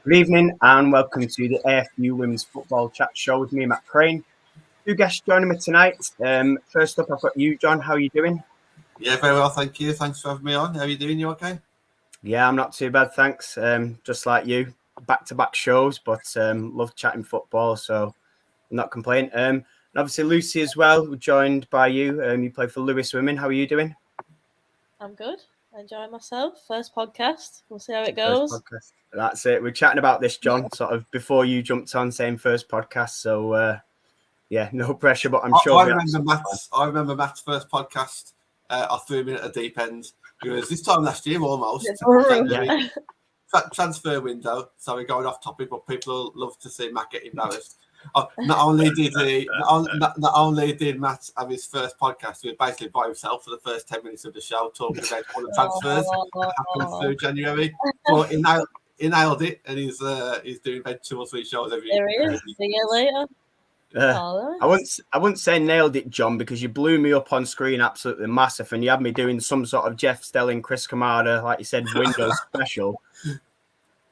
Good evening and welcome to the AFU Women's Football Chat Show with me, Matt Crane. Two guests joining me tonight. First up, I've got you, John. How are you doing? Yeah, very well, thank you. Thanks for having me on. How are you doing? You okay? Yeah, I'm not too bad, thanks. Just like you, back-to-back shows, but love chatting football, so I'm not complaining. And obviously Lucy as well, we're joined by you. You play for Lewes Women. How are you doing? I'm good. Enjoying myself. First podcast. We'll see how it First goes. podcast. That's it. We're chatting about this, John, sort of before you jumped on, saying first podcast. So, yeah, no pressure, but I'm sure. I remember Matt's first podcast. I threw him in at a deep end. It was this time last year almost. Transfer window. So we're going off topic, but people love to see Matt get embarrassed. Not only did Matt have his first podcast, he was basically by himself for the first 10 minutes of the show, talking about all the transfers that happened through January. But he nailed it, and he's doing about 2 or 3 shows every. There he is. See you later. I wouldn't say nailed it, John, because you blew me up on screen absolutely massive, and you had me doing some sort of Jeff Stelling, Chris Kamada, like you said, Windows special.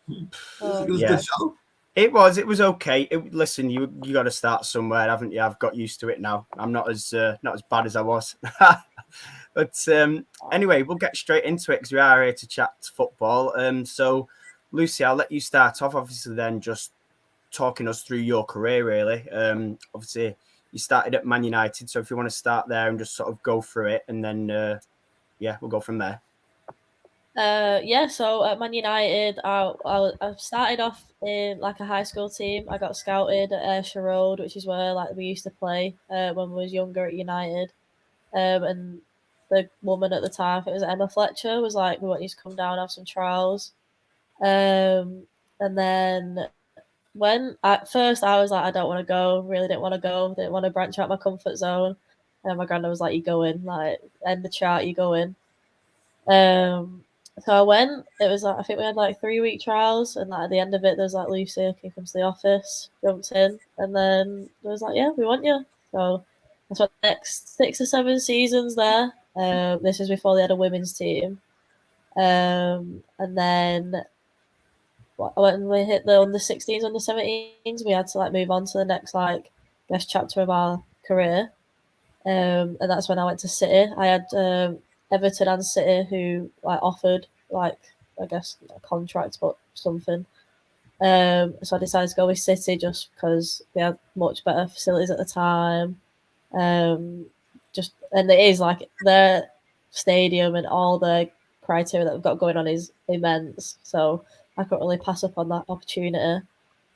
It was a good show. It was okay. Listen, you got to start somewhere, haven't you? I've got used to it now. I'm not as bad as I was. But anyway, we'll get straight into it because we are here to chat football. So, Lucy, I'll let you start off. Obviously, then just talking us through your career, really. Obviously, you started at Man United, so if you want to start there and just sort of go through it, and then we'll go from there. So at Man United, I started off in like a high school team. I got scouted at Ayrshire Road, which is where like we used to play when we was younger at United. And the woman at the time, it was Emma Fletcher, was like, we want you to come down, have some trials. And then when at first I was like, I don't want to go, really didn't want to go, didn't want to branch out my comfort zone. And my granddad was like, you go in, like end the chart, you go in. So I went. It was like, I think we had like 3-week trials, and like at the end of it, there's like, Lucy, can you come to the office? Jumped in, and then it was like, yeah, we want you. So I spent the next 6 or 7 seasons there. This is before they had a women's team, and then when we hit the under 16s, under 17s, we had to like move on to the next like best chapter of our career, and that's when I went to City. I had Everton and City who like offered like, I guess, a contract but something. So I decided to go with City just because they had much better facilities at the time. And it is like their stadium and all the criteria that we've got going on is immense. So I couldn't really pass up on that opportunity.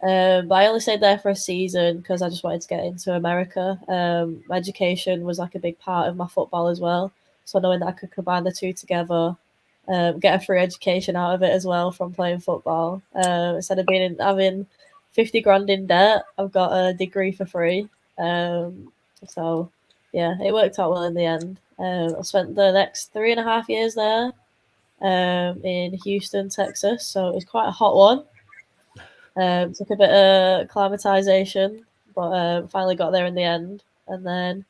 But I only stayed there for a season because I just wanted to get into America. My education was like a big part of my football as well. So knowing that I could combine the two together, get a free education out of it as well from playing football. Instead of having 50 grand in debt, I've got a degree for free. So yeah, it worked out well in the end. I spent the next 3.5 years there in Houston, Texas. So it was quite a hot one. Took a bit of acclimatization, but finally got there in the end. And then,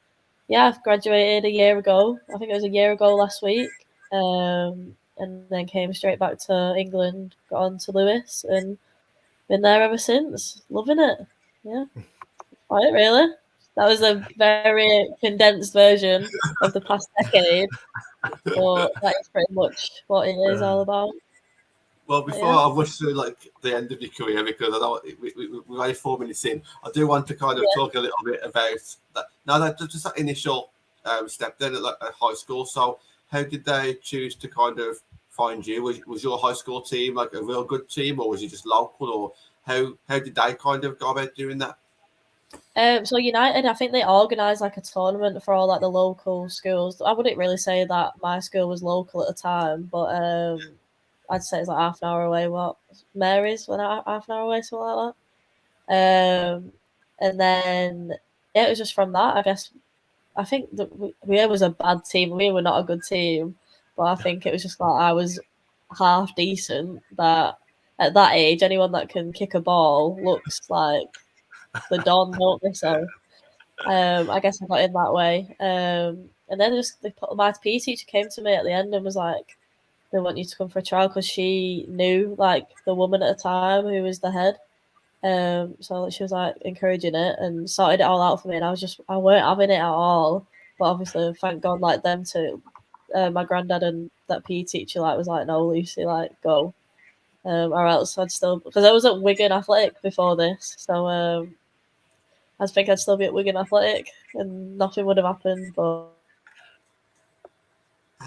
I graduated a year ago. I think it was a year ago last week. And then came straight back to England, got on to Lewes, and been there ever since. Loving it. Yeah. Right, really? That was a very condensed version of the past decade. But that is pretty much what it is all about. Well, before I rush through like the end of your career, because I know we're only 4 minutes in, I do want to kind of talk a little bit about that. Now, that just that initial step then at high school. So, how did they choose to kind of find you? Was your high school team like a real good team, or was it just local, or how did they kind of go about doing that? So United, I think they organised like a tournament for all like the local schools. I wouldn't really say that my school was local at the time, but I'd say it's like half an hour away. What Mary's went out half an hour away, something like that. And then it was just from that. I guess I think that we was a bad team. We were not a good team, but I think it was just like I was half decent. That at that age, anyone that can kick a ball looks like the Don, don't they? So I guess I got in that way. And then my PE teacher came to me at the end and was like, they want you to come for a trial, because she knew like the woman at the time who was the head. So she was like encouraging it and sorted it all out for me, and I weren't having it at all. But obviously, thank God, like them two, my granddad and that PE teacher, like was like, no, Lucy, like go, or else I'd still, because I was at Wigan Athletic before this, so I think I'd still be at Wigan Athletic and nothing would have happened. But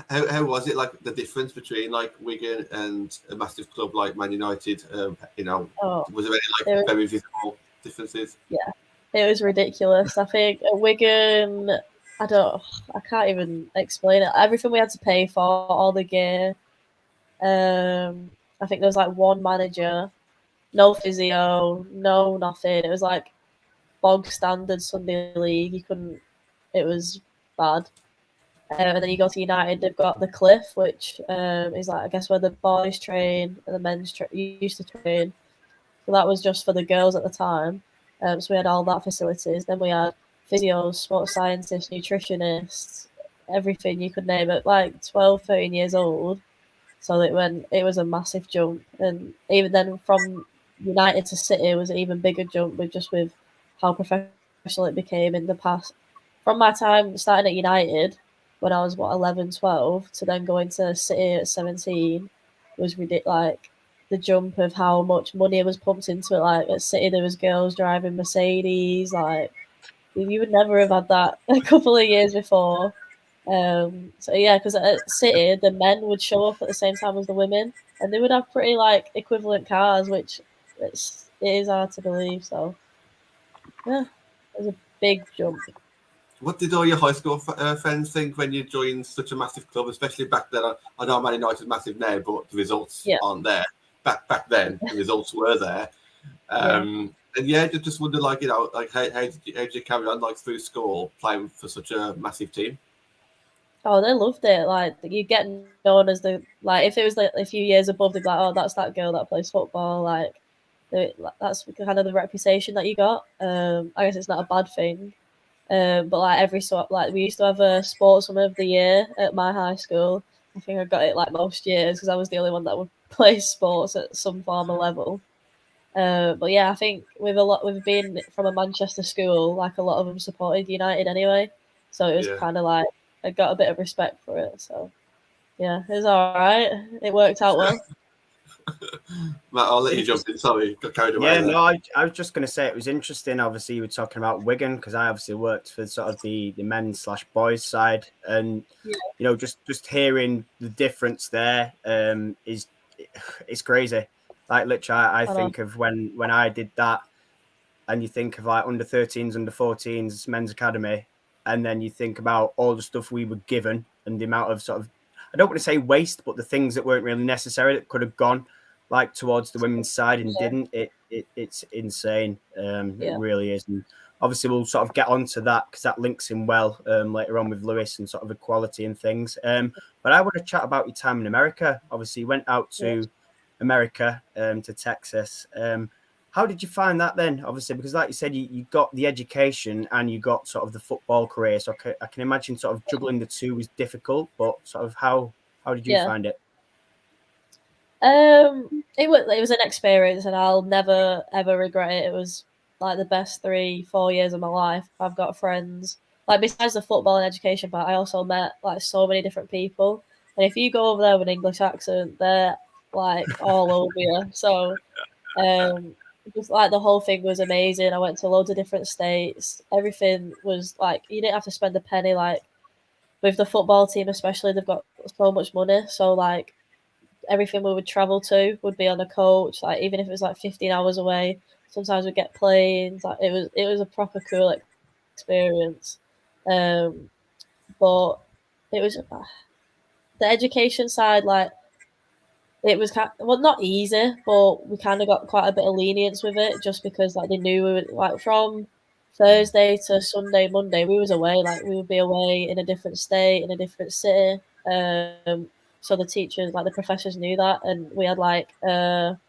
How was it, like the difference between like Wigan and a massive club like Man United? Was there any like very visible differences? Yeah, it was ridiculous. I think at Wigan, I can't even explain it. Everything we had to pay for, all the gear. I think there was like one manager, no physio, no nothing. It was like bog standard Sunday league. You couldn't. It was bad. And then you go to United, they've got the Cliff, which is like, I guess, where the boys train and the men's used to train. So that was just for the girls at the time. So we had all that facilities. Then we had physios, sports scientists, nutritionists, everything you could name it, like 12, 13 years old. So it was a massive jump. And even then from United to City was an even bigger jump with how professional it became in the past. From my time starting at United, when I was 11, 12, to then going to City at 17 was ridiculous. Like the jump of how much money was pumped into it. Like at City, there was girls driving Mercedes. Like you would never have had that a couple of years before. So yeah, because at City, the men would show up at the same time as the women, and they would have pretty like equivalent cars, which it is hard to believe. So yeah, it was a big jump. What did all your high school friends think when you joined such a massive club, especially back then? I know Man United's massive now, but the results aren't there. Back then, the results were there. And yeah, just wonder, like, like how did you carry on, like, through school playing for such a massive team? Oh, they loved it. Like you get known as the, like, if it was like a few years above, they'd be like, oh, that's that girl that plays football. Like that's kind of the reputation that you got. I guess it's not a bad thing. But like we used to have a sportswoman of the year at my high school. I think I got it like most years because I was the only one that would play sports at some form or level. But yeah, I think with being from a Manchester school, like a lot of them supported United anyway, so it was kind of like I got a bit of respect for it. So yeah, it was all right. It worked out well. Matt, I'll let you jump in. Sorry, got carried away. Yeah, no, I was just going to say it was interesting. Obviously, you were talking about Wigan because I obviously worked for sort of the men's / boys side, and just hearing the difference there it's crazy. Like literally, I think of when I did that, and you think of like under 13s, under 14s, men's academy, and then you think about all the stuff we were given and the amount of sort of, I don't want to say waste, but the things that weren't really necessary that could have gone like towards the women's side and didn't. It's insane. It really is. And obviously we'll sort of get onto that because that links in well later on with Lewis and sort of equality and things. But I want to chat about your time in America. Obviously you went out to America, to Texas. How did you find that then? Obviously, because like you said, you got the education and you got sort of the football career. So I can imagine sort of juggling the two was difficult, but sort of how did you find it? It was an experience and I'll never ever regret it. It was like the best 3-4 years of my life. I've got friends, like besides the football and education part, I also met like so many different people. And if you go over there with an English accent, they're like all over you. So just like the whole thing was amazing. I went to loads of different states. Everything was like you didn't have to spend a penny. Like with the football team especially, they've got so much money. So like everything we would travel to would be on a coach, like even if it was like 15 hours away. Sometimes we'd get planes. Like it was a proper cool experience. But it was the education side, like it was not easy, but we kind of got quite a bit of lenience with it just because like they knew we were like from Thursday to Sunday, Monday we was away, like we would be away in a different state, in a different city. So the teachers, like the professors knew that, and we had like an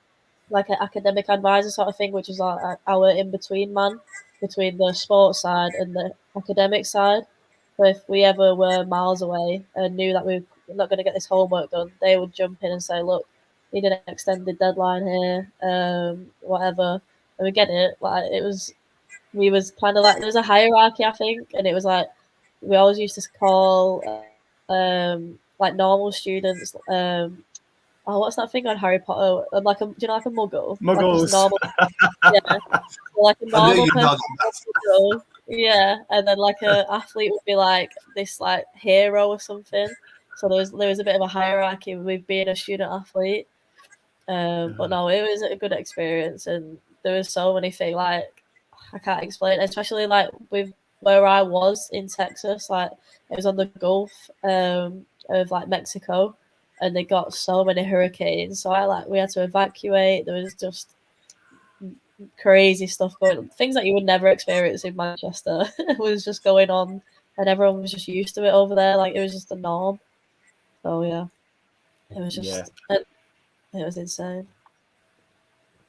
academic advisor sort of thing, which is like our in-between man between the sports side and the academic side. So if we ever were miles away and knew that we I'm not going to get this homework done, they would jump in and say, look, need an extended deadline here, whatever. And we get it. Like we was kind of like, there was a hierarchy, I think, and it was like we always used to call like normal students. Oh, what's that thing on Harry Potter? Like do you know, like a muggle? Like a Muggles. normal, yeah. So like a I knew normal you'd know person. that. Yeah, and then like a athlete would be like this like hero or something. So there was a bit of a hierarchy with being a student athlete. But no, it was a good experience, and there was so many things like I can't explain, especially like with where I was in Texas, like it was on the Gulf of like Mexico, and they got so many hurricanes. So we had to evacuate. There was just crazy stuff going on, things that you would never experience in Manchester. Was just going on, and everyone was just used to it over there. Like it was just the norm. So yeah, it was just it was insane.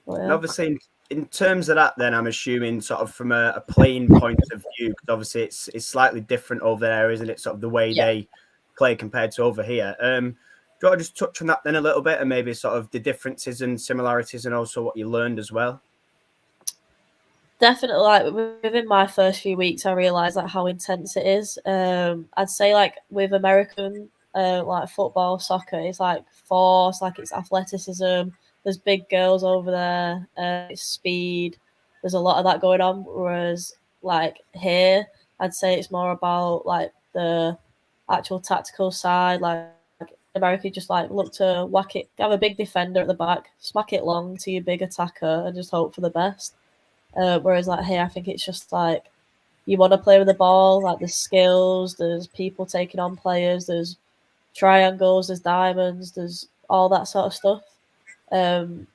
But, And obviously, in terms of that, then I'm assuming sort of from a playing point of view, because obviously it's slightly different over there, isn't it? Sort of the way they play compared to over here. Do you want to just touch on that then a little bit, and maybe sort of the differences and similarities, and also what you learned as well? Definitely, like within my first few weeks, I realized like how intense it is. I'd say like with American like football, soccer, it's like force, like it's athleticism. There's big girls over there. It's speed. There's a lot of that going on. Whereas like here, I'd say it's more about like the actual tactical side. Like America just like look to whack it, have a big defender at the back, smack it long to your big attacker, and just hope for the best. Whereas like here, I think it's just like you want to play with the ball. Like there's skills, there's people taking on players, there's triangles, there's diamonds, there's all that sort of stuff. And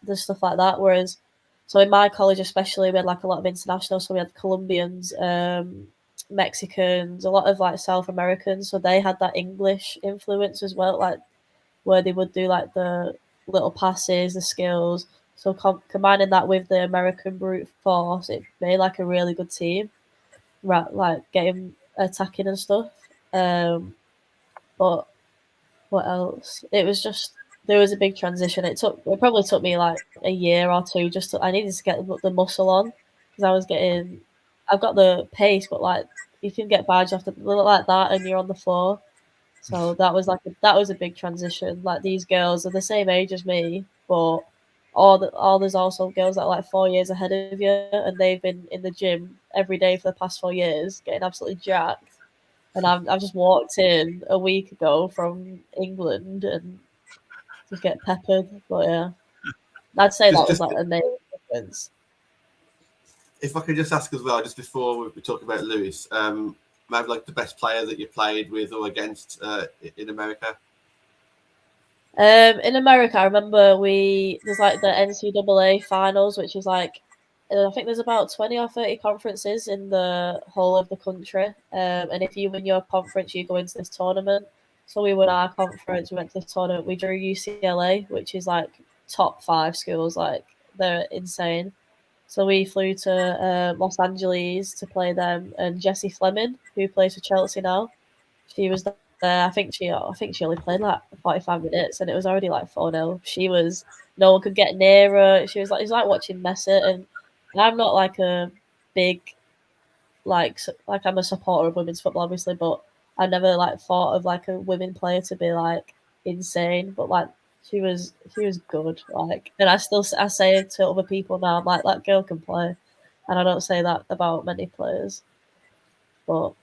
there's stuff like that. Whereas, so in my college especially, we had like a lot of international. So we had Colombians, Mexicans, a lot of like South Americans. So they had that English influence as well, like where they would do like the little passes, the skills. So combining that with the American brute force, it made like a really good team, right? Like getting attacking and stuff. But what else? It was just there was a big transition. It probably took me like a year or two just to, I needed to get the muscle on because I've got the pace, but like you can get badged off the like that and you're on the floor. So that was a big transition. Like these girls are the same age as me, but there's also girls that are like 4 years ahead of you, and they've been in the gym every day for the past 4 years, getting absolutely jacked. And I've just walked in a week ago from England and just get peppered. But yeah, I'd say that was like a major difference. If I could just ask as well, just before we talk about Lewes, maybe like the best player that you played with or against in America? In America, I remember there's like the NCAA finals, which is like I think there's about 20 or 30 conferences in the whole of the country. And if you win your conference, you go into this tournament. So we won our conference, we went to this tournament. We drew UCLA, which is like top 5 schools, like they're insane. So we flew to Los Angeles to play them, and Jessie Fleming, who plays for Chelsea now, she was there. I think she only played like 45 minutes, and it was already like 4-0. No one could get near her. It was like watching Messi, and I'm not like a big like I'm a supporter of women's football, obviously, but I never like thought of like a women player to be like insane. But like she was good. Like, and I say it to other people now. I'm like, that girl can play, and I don't say that about many players. But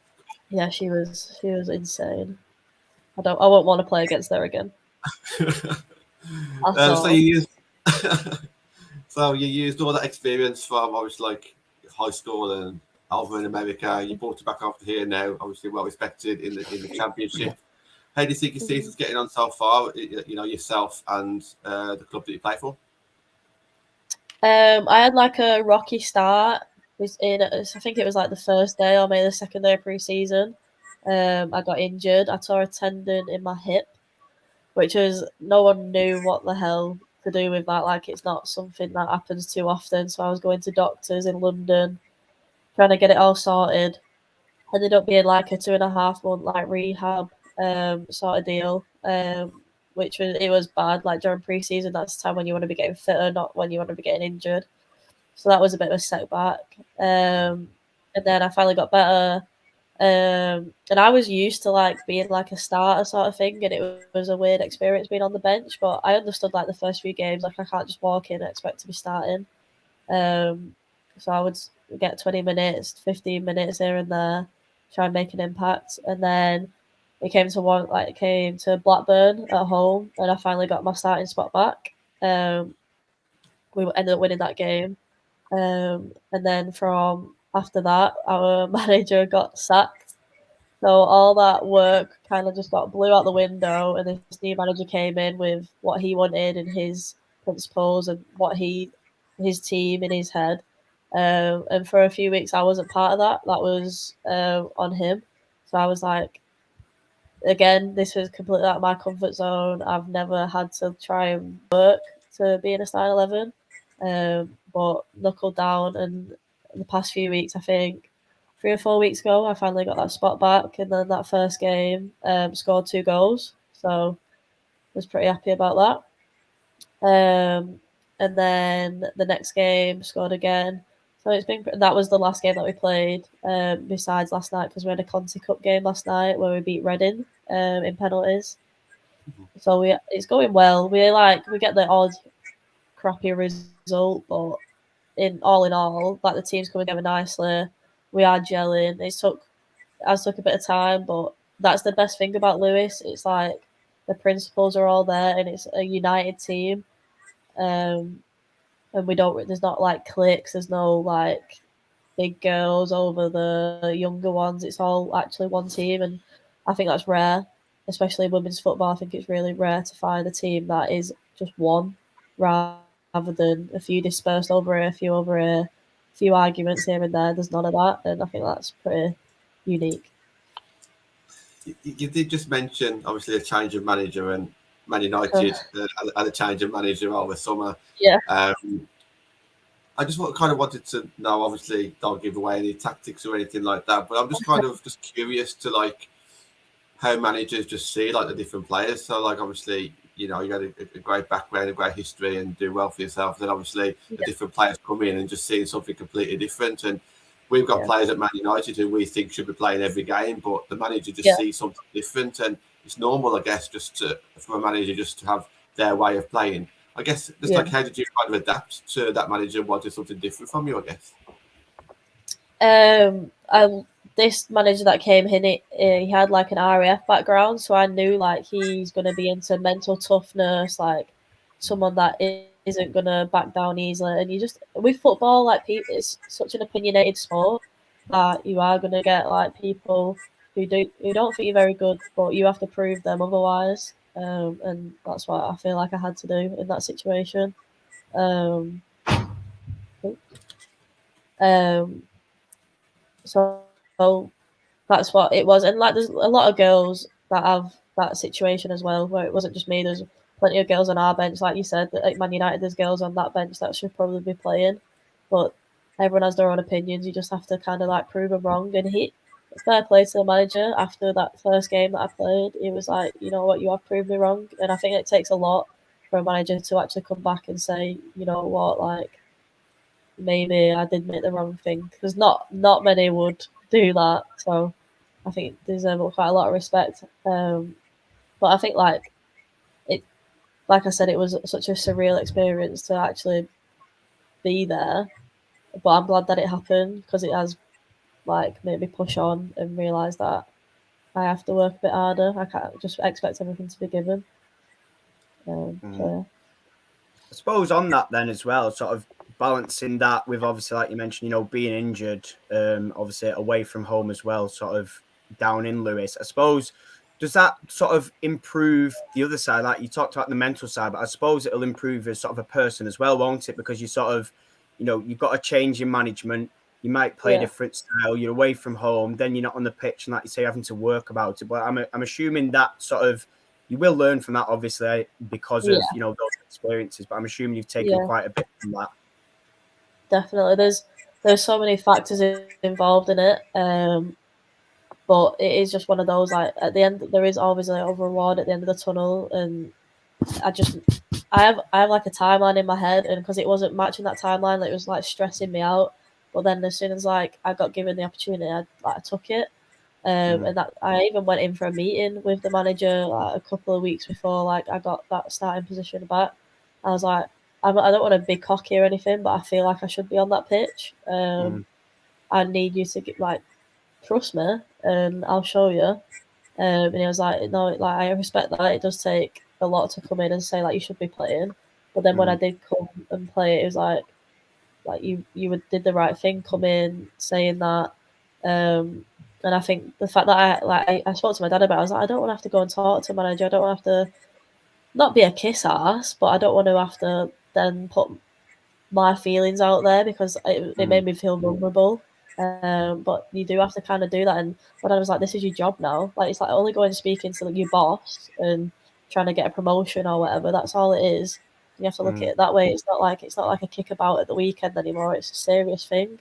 yeah, she was insane. I won't want to play against her again. So you used so you used all that experience from obviously like high school and over in America. You brought it back after here now, obviously well respected in the championship. How do you think your season's getting on so far? You know, yourself and the club that you play for. I had like a rocky start. I think it was like the first day or maybe the second day of pre-season. I got injured. I tore a tendon in my hip, which was no one knew what the hell to do with that. Like it's not something that happens too often. So I was going to doctors in London, trying to get it all sorted. Ended up being like a 2.5 month like rehab. sort of deal, which was bad. Like during pre-season, that's the time when you want to be getting fitter, not when you want to be getting injured. So that was a bit of a setback. And then I finally got better. And I was used to like being like a starter sort of thing, and it was a weird experience being on the bench. But I understood like the first few games, like I can't just walk in and expect to be starting. So I would get 20 minutes, 15 minutes here and there, try and make an impact. And then it came to Blackburn at home, and I finally got my starting spot back. We ended up winning that game. And then from after that, our manager got sacked. So all that work kind of just got blew out the window, and this new manager came in with what he wanted and his principles and his team in his head. And for a few weeks, I wasn't part of that. That was on him. So I was like, again, this was completely out of my comfort zone. I've never had to try and work to be in a starting 11, but knuckled down. And the past few weeks, I think 3 or 4 weeks ago, I finally got that spot back. And then that first game, scored 2 goals. So I was pretty happy about that. And then the next game, scored again. So that was the last game that we played, besides last night, because we had a Conti Cup game last night where we beat Reading in penalties. So it's going well. We get the odd crappy result, but in all, like the team's coming together nicely. We are gelling. It took a bit of time, but that's the best thing about Lewes. It's like the principles are all there, and it's a united team. And there's not like cliques. There's no like big girls over the younger ones. It's all actually one team, and I think that's rare, especially in women's football. I think it's really rare to find a team that is just one, rather than a few dispersed over here, a few over here, a few arguments here and there. There's none of that, and I think that's pretty unique. You did just mention, obviously, a change of manager, and Man United had a change of manager over summer. Yeah. I just wanted to know, obviously, don't give away any tactics or anything like that, but I'm just curious to like how managers just see like the different players. So like obviously, you know, you got a great background, a great history, and do well for yourself. Then obviously the different players come in and just seeing something completely different. And we've got players at Man United who we think should be playing every game, but the manager just sees something different. And it's normal, I guess, for a manager just to have their way of playing. I guess just like how did you kind of adapt to that manager and wanted something different from you, I guess? This manager that came in, he had like an RAF background, so I knew like he's going to be into mental toughness, like someone that isn't going to back down easily. And you just, with football, like it's such an opinionated sport that you are going to get like people who don't think you're very good, but you have to prove them otherwise. And that's what I feel like I had to do in that situation. So that's what it was. And like there's a lot of girls that have that situation as well, where it wasn't just me. There's plenty of girls on our bench, like you said, at Man United there's girls on that bench that should probably be playing, but everyone has their own opinions. You just have to kind of like prove them wrong. And fair play to the manager, after that first game that I played, he was like, you know what, you have proved me wrong. And I think it takes a lot for a manager to actually come back and say, you know what, like maybe I did make the wrong thing, because not many would do that. So I think there's quite a lot of respect. But I think like I said, it was such a surreal experience to actually be there. But I'm glad that it happened, because it has like made me push on and realise that I have to work a bit harder. I can't just expect everything to be given. So, yeah. I suppose on that then as well, sort of balancing that with obviously, like you mentioned, you know, being injured, obviously away from home as well, sort of down in Lewes. I suppose, does that sort of improve the other side? Like you talked about the mental side, but I suppose it'll improve as sort of a person as well, won't it? Because you sort of, you know, you've got a change in management. You might play a different style. You're away from home. Then you're not on the pitch, and like you say, having to work about it. But I'm assuming that sort of, you will learn from that, obviously, because of, you know, those experiences. But I'm assuming you've taken quite a bit from that. Definitely. There's so many factors involved in it. But it is just one of those, like, at the end, there is always a reward at the end of the tunnel. And I have like a timeline in my head, and because it wasn't matching that timeline, like, it was like stressing me out. But then as soon as like I got given the opportunity, I took it. And that I even went in for a meeting with the manager like a couple of weeks before like I got that starting position back. I was like, I don't want to be cocky or anything, but I feel like I should be on that pitch. I need you to get like trust me, and I'll show you. And he was like, no, like I respect that. It does take a lot to come in and say like you should be playing. But then when I did come and play, it was like you did the right thing, come in saying that. And I think the fact that I spoke to my dad about it, I was like, I don't want to have to go and talk to a manager. I don't want to have to not be a kiss ass, but I don't want to have to then put my feelings out there because it made me feel vulnerable. But you do have to kind of do that. And my dad was like, this is your job now. Like, it's like only going and speaking to your boss and trying to get a promotion or whatever. That's all it is. You have to look at it that way. It's not like a kickabout at the weekend anymore. It's a serious thing.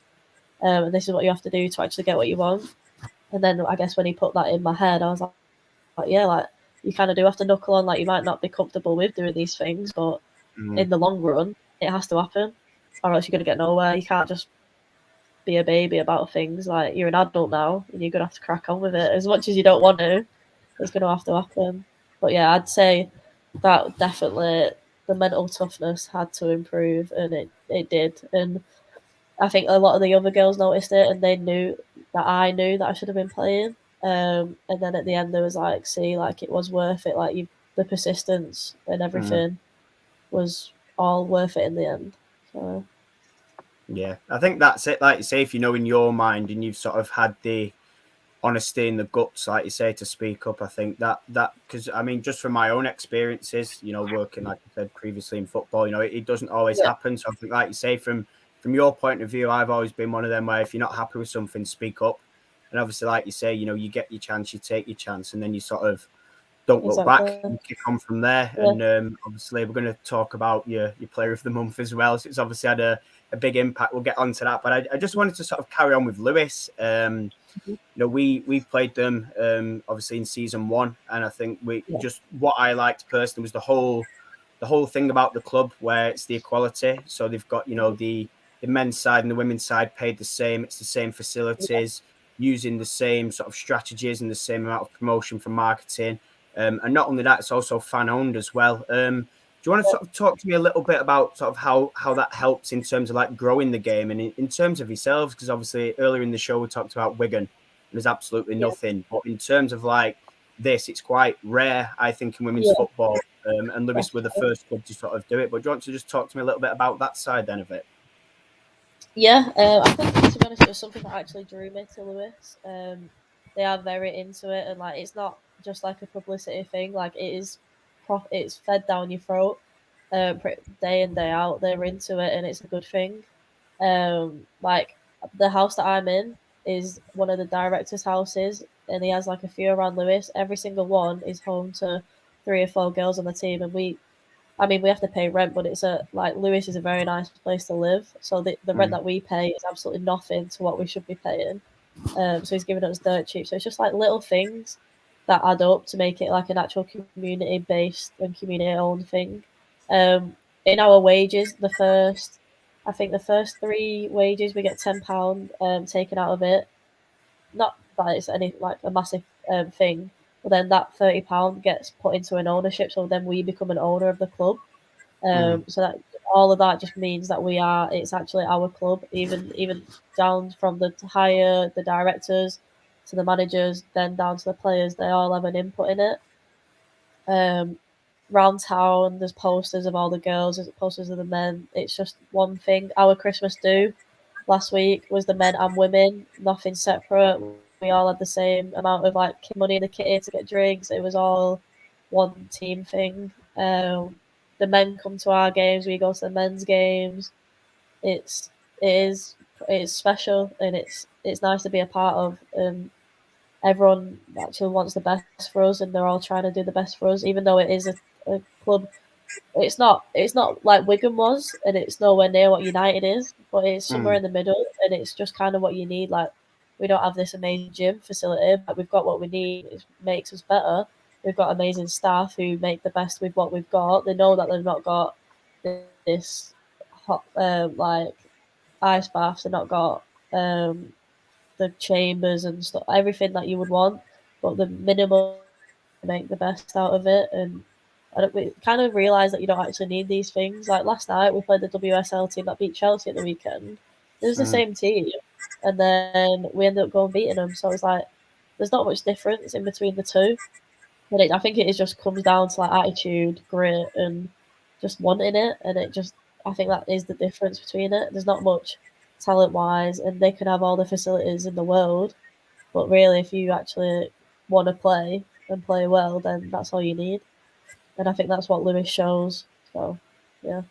And this is what you have to do to actually get what you want. And then I guess when he put that in my head, I was like yeah, like you kind of do have to knuckle on. Like you might not be comfortable with doing these things, but in the long run, it has to happen, or else you're gonna get nowhere. You can't just be a baby about things. Like you're an adult now, and you're gonna have to crack on with it. As much as you don't want to, it's gonna have to happen. But yeah, I'd say that definitely the mental toughness had to improve, and it did. And I think a lot of the other girls noticed it, and they knew that I knew that I should have been playing. And then at the end, there was like, see, like it was worth it. Like the persistence and everything was all worth it in the end. So yeah, I think that's it. Like you say, if you know in your mind and you've sort of had the honesty and the guts, like you say, to speak up, I think that because I mean, just from my own experiences, working like I said previously in football, it doesn't always happen. So I think, like you say, from your point of view, I've always been one of them where if you're not happy with something, speak up. And obviously, like you say, you get your chance, you take your chance, and then you sort of don't look back. You kick on from there. Yeah. And obviously, we're going to talk about your player of the month as well. So it's obviously had a big impact. We'll get onto that. But I just wanted to sort of carry on with Lewes. We played them obviously in season 1, and I think just what I liked personally was the whole thing about the club where it's the equality. So they've got the men's side and the women's side paid the same. It's the same facilities, using the same sort of strategies and the same amount of promotion from marketing. And not only that, it's also fan owned as well. Do you want to sort of talk to me a little bit about sort of how that helps in terms of like growing the game and in terms of yourselves? Because obviously earlier in the show we talked about Wigan. There's absolutely nothing, but in terms of like this, it's quite rare, I think, in women's football. And Lewes were the first club to sort of do it. But do you want to just talk to me a little bit about that side then of it? Yeah, I think to be honest, it was something that actually drew me to Lewes. They are very into it, and like it's not just like a publicity thing. Like it is, it's fed down your throat, day in day out. They're into it, and it's a good thing. Like the house that I'm in is one of the director's houses, and he has like a few around Lewes. Every single one is home to 3 or 4 girls on the team, and we have to pay rent, but it's Lewes is a very nice place to live. So the rent that we pay is absolutely nothing to what we should be paying. So he's giving us dirt cheap. So it's just like little things that add up to make it like an actual community based and community owned thing. In our wages, the first 3 wages we get £10 taken out of it. Not that it's any like a massive thing, but then that £30 gets put into an ownership, so then we become an owner of the club. So that all of that just means that it's actually our club, even down from the directors to the managers, then down to the players. They all have an input in it. Round town, there's posters of all the girls, there's posters of the men. It's just one thing. Our Christmas do last week was the men and women, nothing separate. We all had the same amount of like money in the kitty to get drinks. It was all one team thing. The men come to our games, we go to the men's games. It is special, and it's nice to be a part of. And everyone actually wants the best for us, and they're all trying to do the best for us, even though it is a club. It's not like Wigan was, and it's nowhere near what United is, but it's somewhere in the middle, and it's just kind of what you need. Like we don't have this amazing gym facility, but we've got what we need. It makes us better. We've got amazing staff who make the best with what we've got. They know that they've not got this hot like ice baths. They've not got the chambers and stuff, everything that you would want, but the minimum make the best out of it. And we kind of realise that you don't actually need these things. Like last night, we played the WSL team that beat Chelsea at the weekend. It was the same team, and then we ended up going beating them. So it's like there's not much difference in between the two. But I think it just comes down to like attitude, grit, and just wanting it. And I think that is the difference between it. There's not much talent wise, and they can have all the facilities in the world, but really, if you actually want to play and play well, then that's all you need. And I think that's what Lewes shows. So, yeah.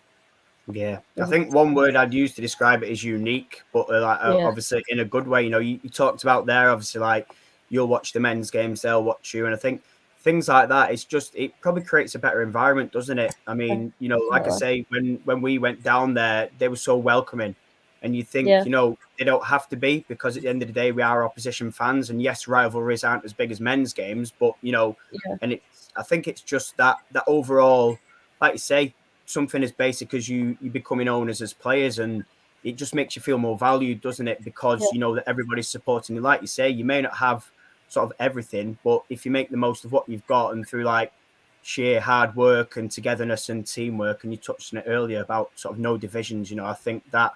Yeah, I think one word I'd use to describe it is unique, but obviously in a good way. You know, you talked about there, obviously, like you'll watch the men's games, they'll watch you, and I think things like that. It probably creates a better environment, doesn't it? I mean, you know, like I say, when we went down there, they were so welcoming, and you think, you know, they don't have to be, because at the end of the day, we are opposition fans, and yes, rivalries aren't as big as men's games, but you know, and I think it's just that overall, like you say, something as basic as you becoming owners as players, and it just makes you feel more valued, doesn't it? Because you know that everybody's supporting you. Like you say, you may not have sort of everything, but if you make the most of what you've got, and through like sheer hard work and togetherness and teamwork, and you touched on it earlier about sort of no divisions, you know, I think that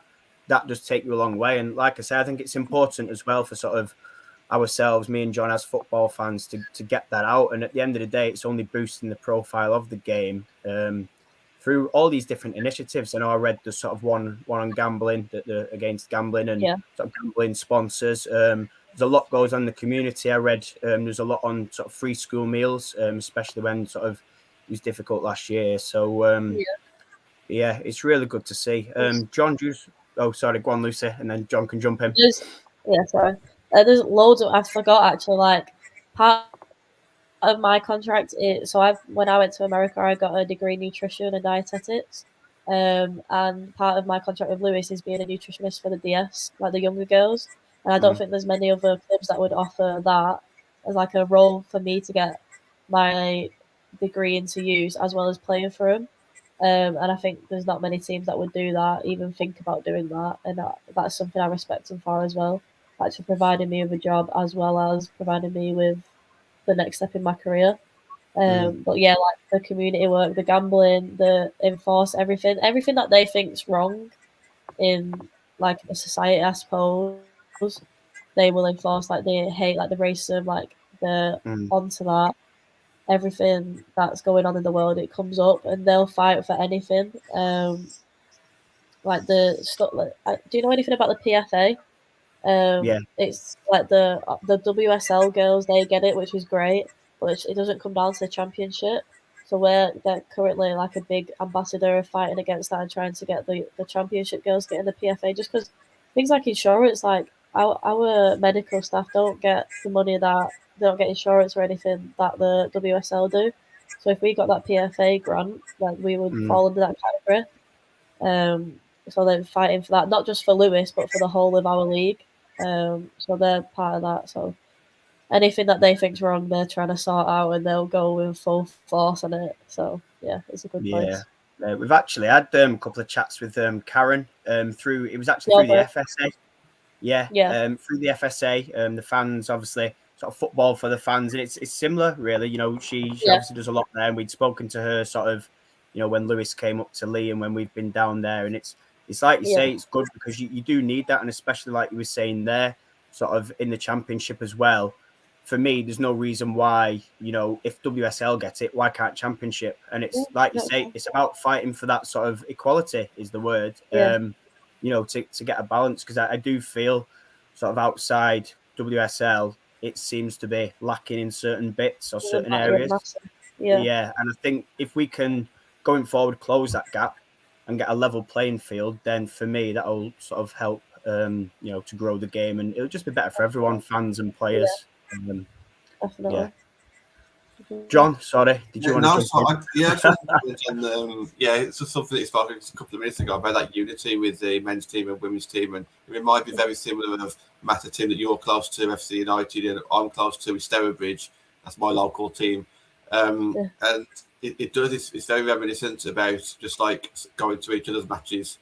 does take you a long way. And like I say, I think it's important as well for sort of ourselves, me and John, as football fans, to get that out. And at the end of the day, it's only boosting the profile of the game through all these different initiatives. I know I read the sort of one on gambling, that against gambling and sort of gambling sponsors. There's a lot goes on in the community. I read there's a lot on sort of free school meals, especially when sort of it was difficult last year. So yeah, it's really good to see. John, sorry, go on, Lucy, and then John can jump in. Sorry. There's loads of, I forgot actually, like part of my contract. When I went to America, I got a degree in nutrition and dietetics. And part of my contract with Lewes is being a nutritionist for the DS, like the younger girls. And I don't think there's many other clubs that would offer that as like a role for me to get my degree into use as well as playing for them. And I think there's not many teams that would do that, even think about doing that. And that's something I respect them for as well. Actually providing me with a job as well as providing me with the next step in my career. But yeah, like the community work, the gambling, the enforce everything that they think's wrong in like a society, I suppose, they will enforce. Like they hate like the racism, like they're onto that. Everything that's going on in the world, it comes up, and they'll fight for anything. Like the stuff. Like, do you know anything about the PFA? It's like the WSL girls, they get it, which is great, but it doesn't come down to the championship. So they're currently like a big ambassador of fighting against that and trying to get the championship girls getting the PFA, just because things like insurance, like our medical staff don't get the money that they don't get insurance or anything that the WSL do. So if we got that PFA grant, then we would fall under that category. So they're fighting for that, not just for Lewes, but for the whole of our league. So they're part of that. So anything that they think's wrong, they're trying to sort out, and they'll go with full force on it. So yeah, it's a good place. We've actually had a couple of chats with Karen through the FSA. Through the FSA, the fans, obviously, sort of football for the fans, and it's similar, really. You know, she obviously does a lot there, and we'd spoken to her sort of, you know, when Lewes came up to Lee and when we've been down there, and it's like you say, it's good because you do need that, and especially like you were saying there, sort of in the championship as well. For me, there's no reason why, you know, if WSL get it, why can't championship? And it's like you say, it's about fighting for that sort of equality is the word. You know, to get a balance, because I do feel sort of outside WSL, it seems to be lacking in certain bits or certain areas. And I think if we can, going forward, close that gap and get a level playing field, then for me, that'll sort of help, you know, to grow the game, and it'll just be better for everyone, fans and players. Definitely. John, sorry, did you want to jump in? I just wanted to mention, it's just something that spoke a couple of minutes ago about that unity with the men's team and women's team, and it might be very similar of Matt, a team that you're close to, FC United, and I'm close to with Stourbridge. That's my local team, and it does. It's very reminiscent about just like going to each other's matches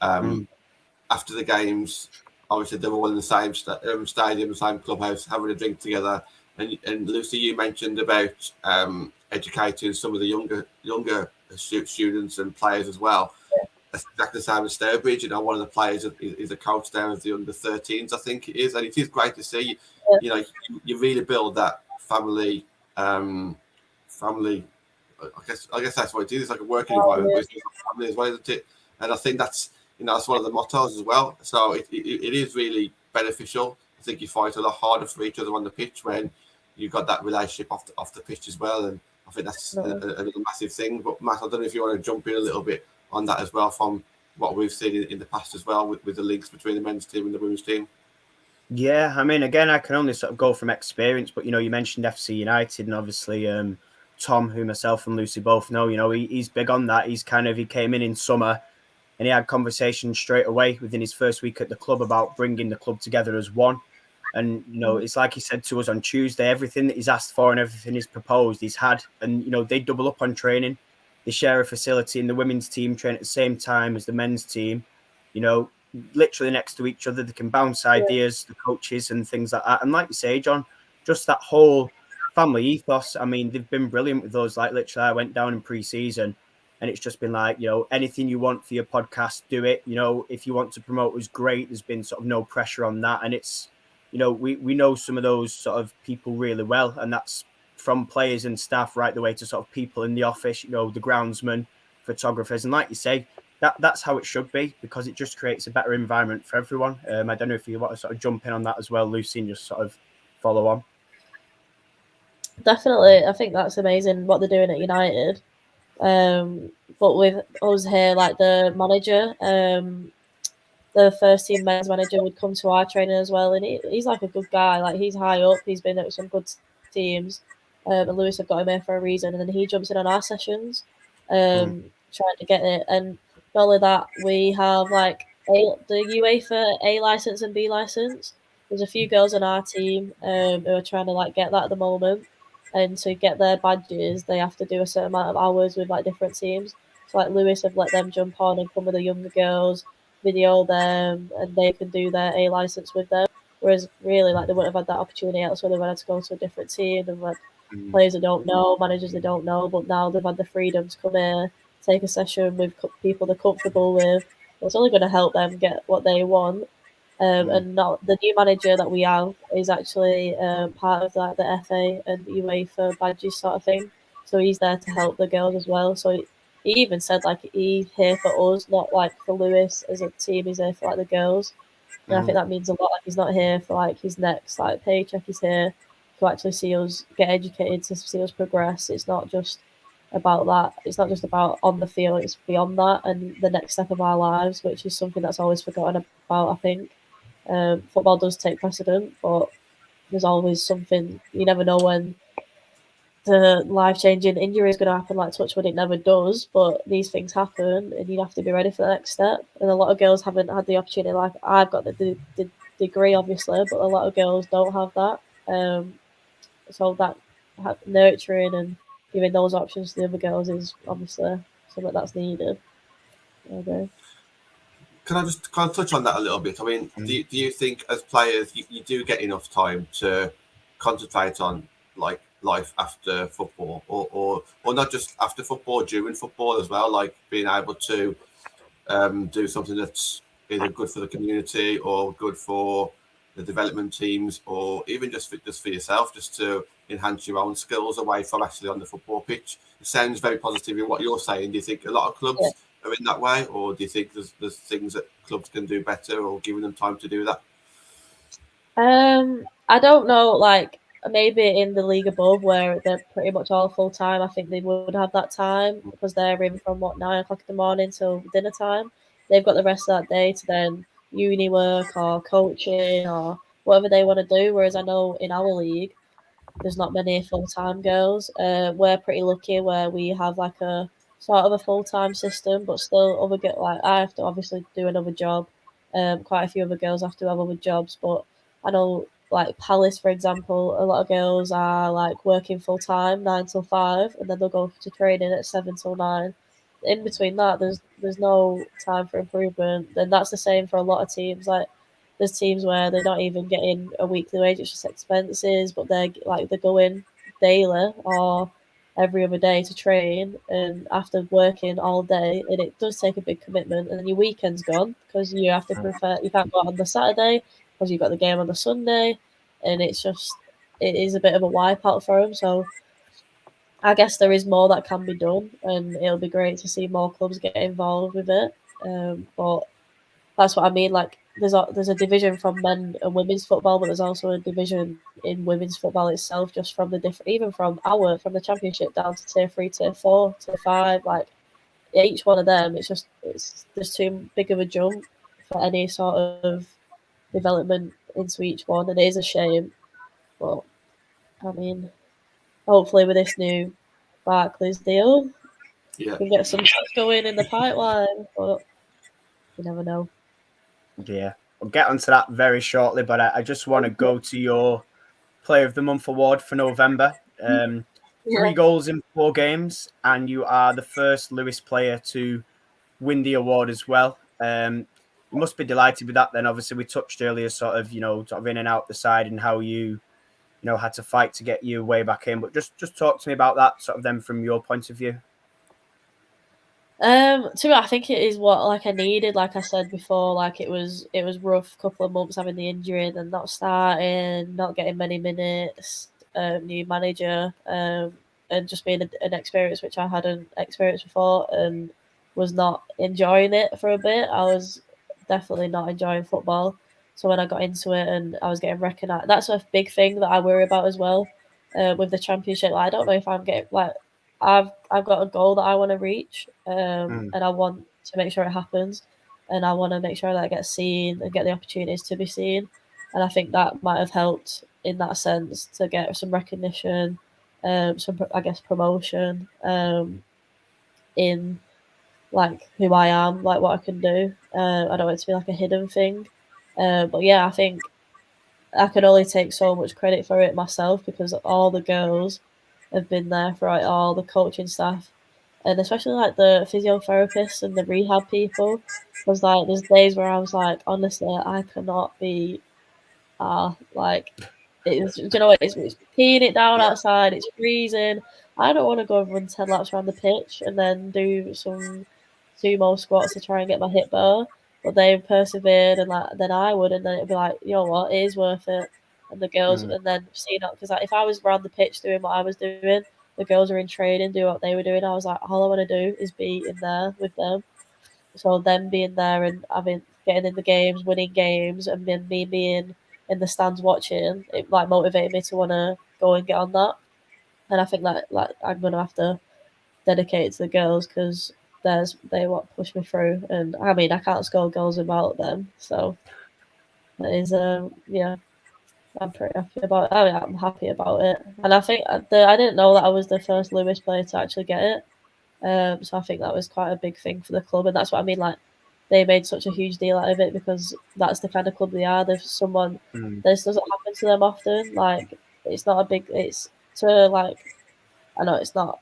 after the games. Obviously, they're all in the same stadium, the same clubhouse, having a drink together. And Lucy, you mentioned about educating some of the younger students and players as well. That's exactly the same as Stourbridge. You know, one of the players is a coach down of the under 13s, I think it is, and it is great to see. You know, you really build that family. I guess that's what it is. It's like a working environment, but it's family as well, isn't it? And I think that's one of the mottos as well. So it is really beneficial. I think you fight a lot harder for each other on the pitch when you've got that relationship off the pitch as well, and I think that's another massive thing. But Matt, I don't know if you want to jump in a little bit on that as well, from what we've seen in the past as well, with the links between the men's team and the women's team. Yeah, I mean, again, I can only sort of go from experience, but you mentioned FC United, and obviously Tom, who myself and Lucy both know, he's big on that. He came in summer, and he had conversations straight away within his first week at the club about bringing the club together as one. And, it's like he said to us on Tuesday, everything that he's asked for and everything he's proposed, he's had. And, they double up on training. They share a facility, and the women's team train at the same time as the men's team, literally next to each other. They can bounce ideas, the coaches and things like that. And like you say, John, just that whole family ethos. I mean, they've been brilliant with those. Like, literally, I went down in pre-season, and it's just been like, anything you want for your podcast, do it. If you want to promote us, great. There's been sort of no pressure on that. And it's, we know some of those sort of people really well, and that's from players and staff right the way to sort of people in the office, the groundsmen, photographers. And like you say, that's how it should be, because it just creates a better environment for everyone. I don't know if you want to sort of jump in on that as well, Lucy, and just sort of follow on. Definitely. I think that's amazing what they're doing at United. But with us here, like the manager, the first team men's manager would come to our training as well, and he's like a good guy. Like, he's high up, he's been at some good teams, and Lewis have got him here for a reason. And then he jumps in on our sessions, trying to get it. And not only that, we have like the UEFA A license and B license. There's a few girls on our team who are trying to like get that at the moment, and to get their badges, they have to do a certain amount of hours with like different teams. So like Lewis have let them jump on and come with the younger girls, video them, and they can do their A license with them. Whereas really, like, they wouldn't have had that opportunity elsewhere. They would have to go to a different team. They've had players they don't know, managers they don't know, but now they've had the freedom to come here, take a session with people they're comfortable with. It's only going to help them get what they want. And not the new manager that we have is actually part of like the FA and UEFA badges sort of thing. So he's there to help the girls as well. So he even said like he's here for us, not like for Lewis as a team. He's here for like the girls, and I think that means a lot. Like, he's not here for like his next like paycheck. He's here to actually see us get educated, to see us progress. It's not just about that. It's not just about on the field. It's beyond that and the next step of our lives, which is something that's always forgotten about, I think. Football does take precedent, but there's always something. You never know when the life-changing injury is going to happen. Like, touch wood, it never does, but these things happen, and you have to be ready for the next step. And a lot of girls haven't had the opportunity. Like, I've got the degree, obviously, but a lot of girls don't have that. So that nurturing and giving those options to the other girls is obviously something that's needed. Okay. Can I just kind of touch on that a little bit? I mean, do you think as players you do get enough time to concentrate on like life after football, or not just after football, during football as well, like being able to do something that's either good for the community or good for the development teams, or even just for yourself, just to enhance your own skills away from actually on the football pitch? It sounds very positive in what you're saying. Do you think a lot of clubs are in that way, or do you think there's things that clubs can do better, or giving them time to do that? I don't know, like maybe in the league above where they're pretty much all full time, I think they would have that time because they're in from 9 o'clock in the morning till dinner time. They've got the rest of that day to then uni work or coaching or whatever they want to do. Whereas I know in our league, there's not many full-time girls. We're pretty lucky where we have like a sort of a full-time system, but still like I have to obviously do another job. Quite a few other girls have to have other jobs, but I know like Palace, for example, a lot of girls are like working full-time 9 till 5, and then they'll go to training at 7 till 9. In between that, there's no time for improvement. And that's the same for a lot of teams. Like there's teams where they're not even getting a weekly wage; it's just expenses, but they're going daily or every other day to train, and after working all day, and it does take a big commitment. And then your weekend's gone because you have to prefer you can't go out on the Saturday because you've got the game on the Sunday, and it is a bit of a wipeout for them. So I guess there is more that can be done, and it'll be great to see more clubs get involved with it. But that's what I mean. Like, there's a division from men and women's football, but there's also a division in women's football itself, just from the different, even from the championship down to tier 3, tier 4, tier 5. Like each one of them, there's too big of a jump for any sort of development into each one, and it is a shame. But I mean, hopefully with this new Barclays deal, we can get some stuff going in the pipeline. But you never know. Yeah, we'll get onto that very shortly, but I just want to go to your Player of the Month award for November. 3 goals in 4 games, and you are the first Lewes player to win the award as well. You must be delighted with that then. Obviously, we touched earlier sort of in and out the side and how you had to fight to get your way back in. But just talk to me about that sort of then from your point of view. I think it is what like I needed. Like I said before, like it was rough couple of months having the injury and then not starting, not getting many minutes, new manager, and just being an experience which I hadn't experienced before and was not enjoying it for a bit. I was definitely not enjoying football. So when I got into it and I was getting recognised, that's a big thing that I worry about as well. With the championship, like, I don't know if I'm getting like I've got a goal that I want to reach, and I want to make sure it happens, and I want to make sure that I get seen and get the opportunities to be seen, and I think that might have helped in that sense to get some recognition, I guess promotion, in like who I am, like what I can do. I don't want it to be like a hidden thing, but yeah, I think I can only take so much credit for it myself because all the girls have been there for it all, the coaching staff, and especially like the physiotherapists and the rehab people. Was like there's days where I was like, honestly, I cannot be, like do you know what? It's peeing it down outside. It's freezing. I don't want to go and run 10 laps around the pitch and then do some sumo squats to try and get my hip better. But they persevered, and like then I would, and then it'd be like, you know what, it is worth it. And the girls, and then seeing that, because like, if I was around the pitch doing what I was doing, the girls were in training, doing what they were doing. I was like, all I want to do is be in there with them. So them being there and getting in the games, winning games, and then me being in the stands watching, it like motivated me to want to go and get on that. And I think that like I'm gonna have to dedicate it to the girls because they what push me through, and I mean I can't score goals without them. So that is yeah, I'm pretty happy about it. I mean, I'm happy about it, and I think I didn't know that I was the first Lewes player to actually get it. So I think that was quite a big thing for the club, and that's what I mean. Like they made such a huge deal out of it because that's the kind of club they are. There's someone this doesn't happen to them often. Like it's not a big. It's to like I know it's not.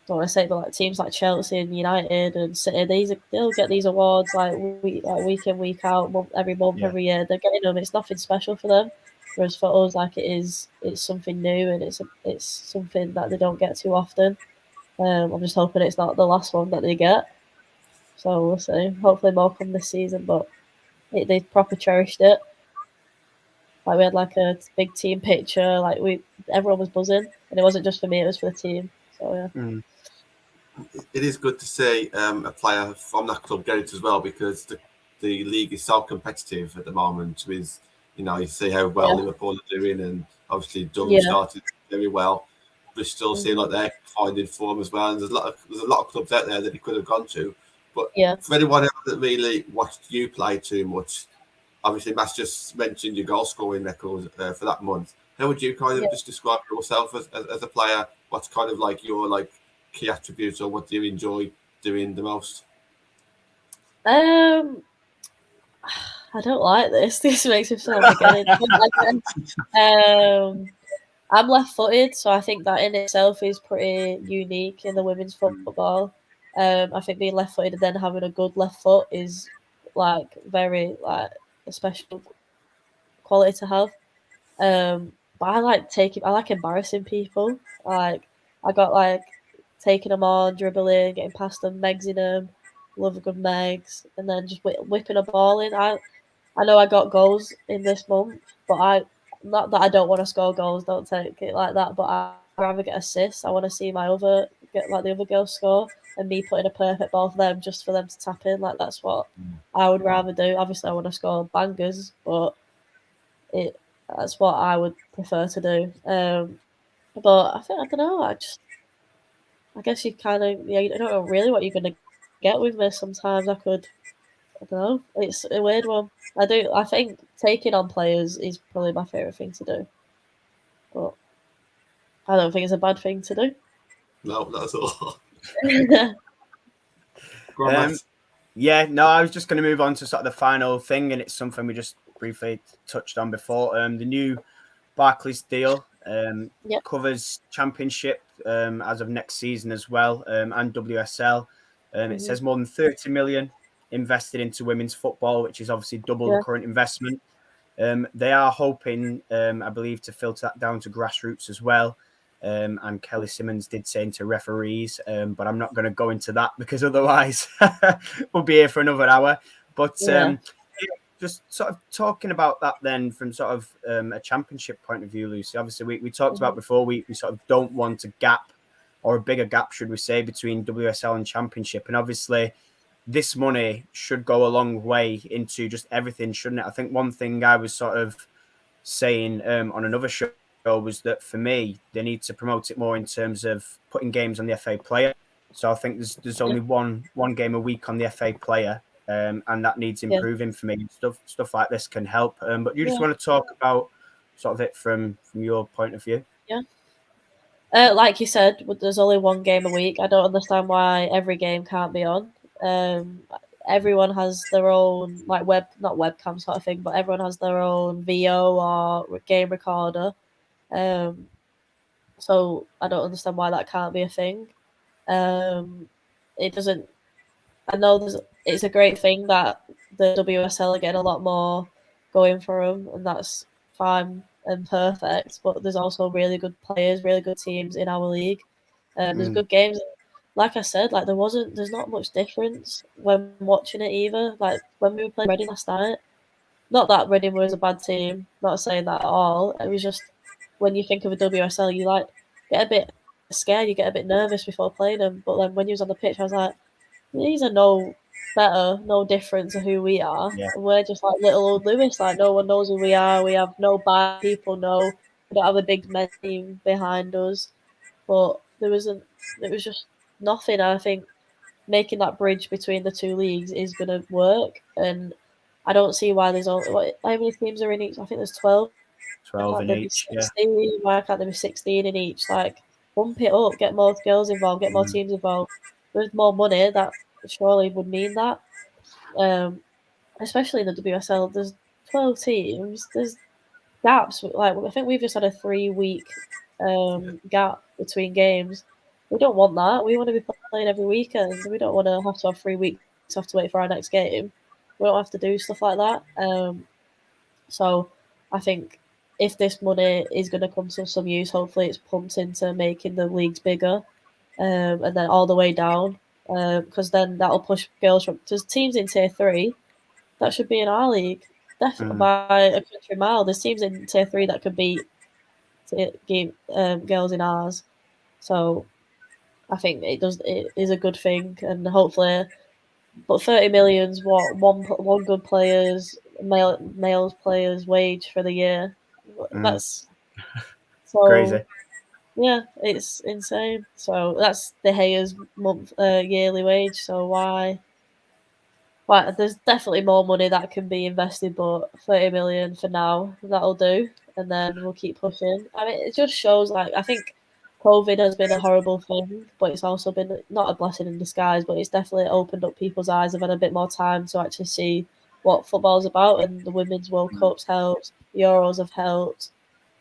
Don't want to say, but like teams like Chelsea and United and City, they'll get these awards like week in, week out, every month, every year. They're getting them. It's nothing special for them. Whereas for us, like it's something new and it's something that they don't get too often. I'm just hoping it's not the last one that they get. So we'll see. Hopefully more come this season, but they proper cherished it. Like we had like a big team picture. Like everyone was buzzing, and it wasn't just for me; it was for the team. So yeah. It is good to see a player from that club get it as well because the league is so competitive at the moment. With you see how well Liverpool are doing, and obviously Durham started very well. Bristol seem like they're finding form as well. And there's a lot of clubs out there that he could have gone to. But for anyone else that really watched you play too much, obviously Matt's just mentioned your goal scoring record for that month. How would you kind of just describe yourself as a player? What's kind of like your like key attributes, or what do you enjoy doing the most? I don't like this. This makes me sound beginning. I'm left-footed, so I think that in itself is pretty unique in the women's football. I think being left-footed and then having a good left foot is like very like a special quality to have. But I like embarrassing people. Like I got like taking them on, dribbling, getting past them, megsing them. Love a good megs, and then just whipping a ball in. I know I got goals in this month, but not that I don't want to score goals. Don't take it like that. But I'd rather get assists. I want to see get like the other girls score, and me putting a perfect ball for them just for them to tap in. Like that's what I would rather do. Obviously, I want to score bangers, but that's what I would prefer to do. But I don't know. I guess you kind of you don't know really what you're gonna get with me. Sometimes I don't know. It's a weird one. I think taking on players is probably my favourite thing to do. But I don't think it's a bad thing to do. No, not at all. Yeah, no, I was just going to move on to sort of the final thing, and it's something we just briefly touched on before. The new Barclays deal covers Championship as of next season as well, and WSL. It says more than 30 million invested into women's football, which is obviously double the current investment. They are hoping, I believe, to filter that down to grassroots as well. And Kelly Simmons did say into referees, but I'm not going to go into that because otherwise we'll be here for another hour. But just sort of talking about that then from sort of a championship point of view, Lucy, obviously we talked about before, we sort of don't want a gap, or a bigger gap, should we say, between WSL and championship. And obviously this money should go a long way into just everything, shouldn't it? I think one thing I was sort of saying on another show was that for me, they need to promote it more in terms of putting games on the FA Player. So I think there's only one game a week on the FA Player, and that needs improving for me. Stuff like this can help. But you just want to talk about sort of it from your point of view? Yeah. Like you said, there's only one game a week. I don't understand why every game can't be on. Everyone has their own like not webcam sort of thing, but everyone has their own VO or game recorder. So I don't understand why that can't be a thing. It doesn't. I know it's a great thing that the WSL are getting a lot more going for them, and that's fine and perfect. But there's also really good players, really good teams in our league. There's good games. Like I said, like there's not much difference when watching it either. Like when we were playing Reading last night, not that Reading was a bad team, not saying that at all. It was just when you think of a WSL, you like get a bit scared, you get a bit nervous before playing them. But then when you was on the pitch, I was like, these are no better, no different to who we are. Yeah. We're just like little old Lewis, like no one knows who we are. We have no bad people, we don't have a big men team behind us. But it was just nothing. I think making that bridge between the two leagues is going to work, and I don't see why there's only how many teams are in each. I think there's 12. 12 in each. 16? Yeah. Why can't there be 16 in each? Like bump it up, get more girls involved, get more teams involved. There's more money. That surely would mean that. Especially in the WSL, there's 12 teams. There's gaps. Like I think we've just had a 3-week gap between games. We don't want that. We want to be playing every weekend. We don't want to have 3 weeks. Have to wait for our next game. We don't have to do stuff like that. So I think if this money is going to come to some use, hopefully it's pumped into making the leagues bigger, and then all the way down, because then that'll push girls from teams in tier 3 that should be in our league definitely by a country mile. There's teams in tier 3 that could beat girls in ours. So I think it is a good thing, and hopefully. But 30 million's what one good player's male player's wage for the year. That's so crazy. Yeah, it's insane. So that's De Gea's yearly wage. So why Right, there's definitely more money that can be invested, but 30 million for now, that'll do. And then we'll keep pushing. I mean, it just shows, like, I think COVID has been a horrible thing, but it's also been not a blessing in disguise, but it's definitely opened up people's eyes. I've had a bit more time to actually see what football's about, and the Women's World Cup's helped, Euros have helped.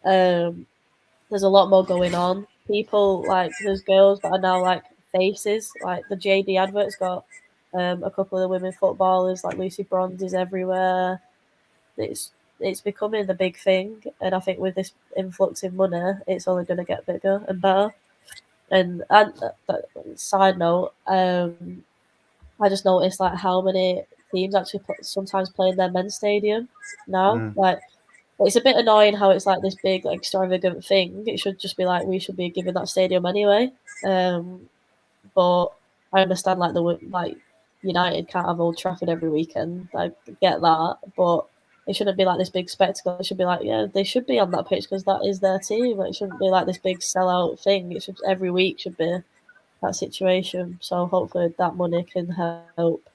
There's a lot more going on. People, like, there's girls that are now, like, faces. Like, the JD advert's got a couple of the women footballers, like Lucy Bronze, is everywhere. It's becoming the big thing, and I think with this influx in money, it's only going to get bigger and better. And side note, I just noticed like how many teams actually sometimes play in their men's stadium now. Like, it's a bit annoying how it's like this big, like, extravagant thing. It should just be like we should be given that stadium anyway. But I understand like like United can't have Old Trafford every weekend. I get that, but it shouldn't be like this big spectacle. It should be like, yeah, they should be on that pitch because that is their team. It shouldn't be like this big sellout thing. It should every week should be that situation. So hopefully that money can help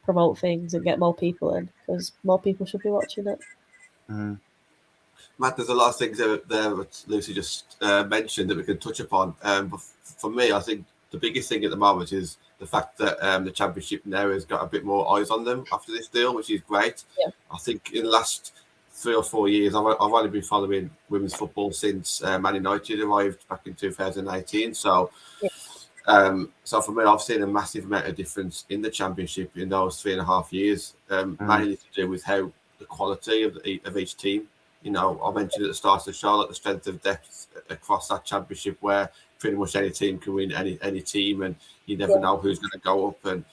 promote things and get more people in because more people should be watching it. Matt, there's a lot of things there that Lucy just mentioned that we can touch upon. But for me, I think the biggest thing at the moment is the fact that the Championship now has got a bit more eyes on them after this deal, which is great. Yeah. I think in the last 3 or 4 years, I've only been following women's football since Man United arrived back in 2018. So, so for me, I've seen a massive amount of difference in the Championship in those 3.5 years, mainly to do with how the quality of each team. You know, I mentioned at the start of the show, like the strength of depth across that Championship, where pretty much any team can win any team, and you never know who's going to go up. And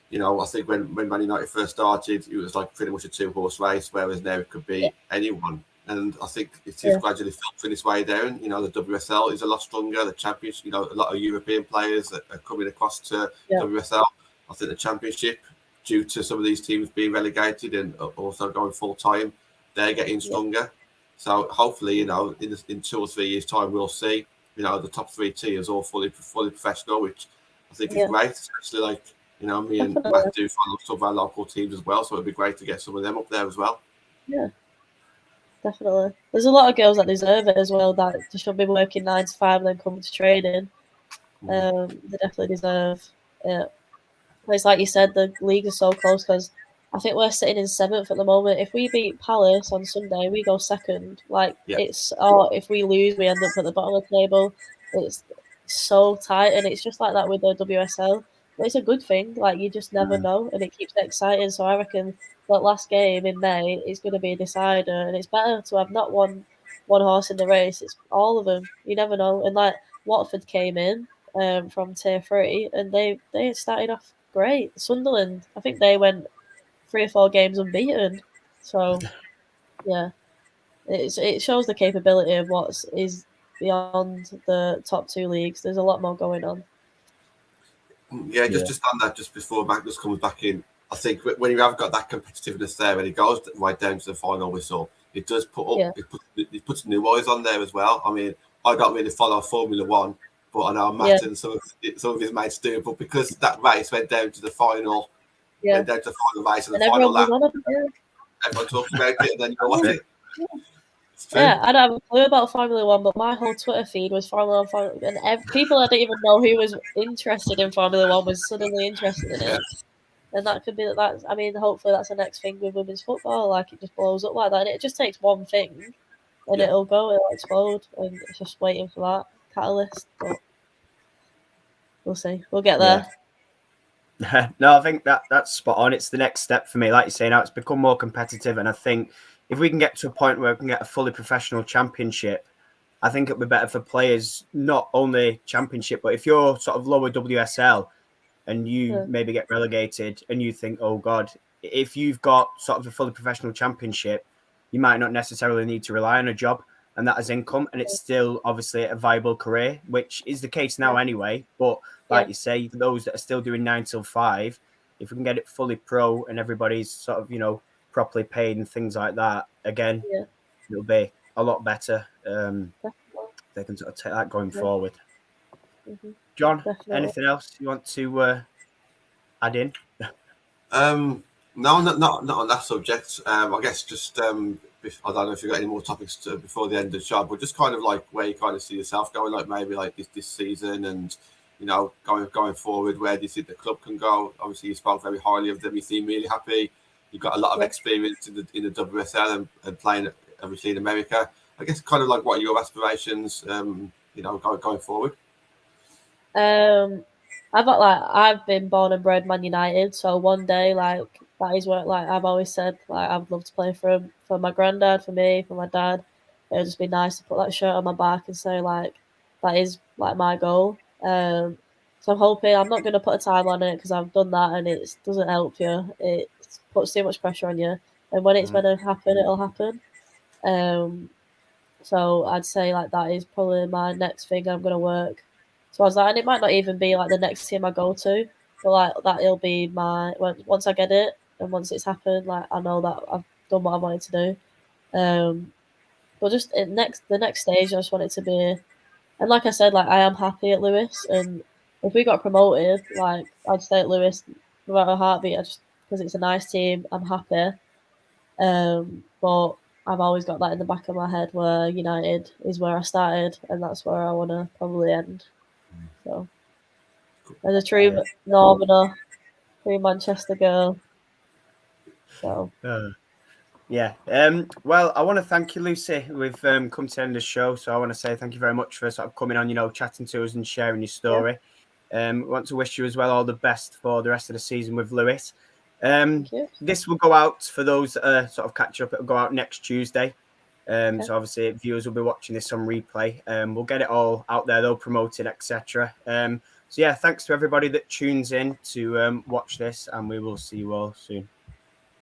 you know, I think when Man United first started, it was like pretty much a 2-horse race, whereas now it could be anyone. And I think it is gradually filtering its way down. You know, the WSL is a lot stronger. The Championship, you know, a lot of European players that are coming across to WSL. I think the Championship, due to some of these teams being relegated and also going full time, they're getting stronger. So hopefully, you know, in 2 or 3 years' time, we'll see, you know, the top 3 tiers all fully professional, which I think is great. Especially like, you know, me and Matt do follow some of our local teams as well, so it'd be great to get some of them up there as well. Yeah, definitely. There's a lot of girls that deserve it as well, that should be working 9 to 5 and then coming to training. They definitely deserve it. But it's like you said, the league is so close because I think we're sitting in 7th at the moment. If we beat Palace on Sunday, we go 2nd. Like, it's, or if we lose, we end up at the bottom of the table. It's so tight, and it's just like that with the WSL. But it's a good thing. Like, you just never know, and it keeps it exciting. So I reckon that last game in May is going to be a decider, and it's better to have not one horse in the race. It's all of them. You never know. And like Watford came in from Tier 3, and they started off great. Sunderland, I think they went 3 or 4 games unbeaten. So yeah, it shows the capability of what is beyond the top 2 leagues. There's a lot more going on. Yeah, just on that, just before Magnus comes back in, I think when you have got that competitiveness there, when it goes right down to the final whistle, it does put up, it puts new eyes on there as well. I mean, I don't really follow Formula One, but I know Matt and some of his mates do. But because that race went down to the final, went down to the final race and the final lap, everyone talks about it, and then you go watch it. Yeah, I don't have a clue about Formula One, but my whole Twitter feed was Formula One, and people I didn't even know who was interested in Formula One was suddenly interested in it. And that could be that. I mean, hopefully that's the next thing with women's football. Like, it just blows up like that. And it just takes one thing, and it'll explode. And it's just waiting for that catalyst. But we'll see. We'll get there. No, I think that's spot on. It's the next step for me. Like you say, now it's become more competitive, and I think if we can get to a point where we can get a fully professional championship, I think it'll be better for players, not only championship, but if you're sort of lower WSL and you maybe get relegated and you think, oh God, if you've got sort of a fully professional championship, you might not necessarily need to rely on a job and that as income, and it's still obviously a viable career, which is the case now anyway. But like you say, those that are still doing 9 till 5, if we can get it fully pro and everybody's sort of, you know, properly paid and things like that, again, it'll be a lot better. They can sort of take that going forward. John, anything else you want to add in? No, not on that subject. I guess just I don't know if you've got any more topics before the end of the show, but just kind of like where you kind of see yourself going, like maybe like this season, and going forward, where do you think the club can go? Obviously, you spoke very highly of them. You seem really happy. You've got a lot of experience in the WSL and playing obviously in America. I guess kind of like what are your aspirations? Going forward. I've been born and bred Man United, so one day like that is what like I've always said like I'd love to play for my granddad, for me, for my dad. It would just be nice to put that shirt on my back and say like that is like my goal. So I'm hoping I'm not going to put a time on it because I've done that and it doesn't help you. It puts too much pressure on you, and when it's going to happen, it'll happen. So I'd say like that is probably my next thing I'm going to work towards that, and it might not even be like the next team I go to, but like that'll be my once I get it and once it's happened, like I know that I've done what I wanted to do. But just the next stage, I just want it to be, and like I said, like I am happy at Lewes, and if we got promoted, like I'd stay at Lewes without a heartbeat. I just because it's a nice team, I'm happy. But I've always got that in the back of my head where United is where I started, and that's where I want to probably end. So, as a true Northerner, true Manchester girl. So, yeah. Well, I want to thank you, Lucy. We've come to the end of the show, so I want to say thank you very much for sort of coming on, chatting to us and sharing your story. We want to wish you as well all the best for the rest of the season with Lewes. This will go out for those that sort of catch up. It'll go out next Tuesday. So obviously viewers will be watching this on replay. We'll get it all out there, though, promoted, etc. So yeah, thanks to everybody that tunes in to watch this, and we will see you all soon.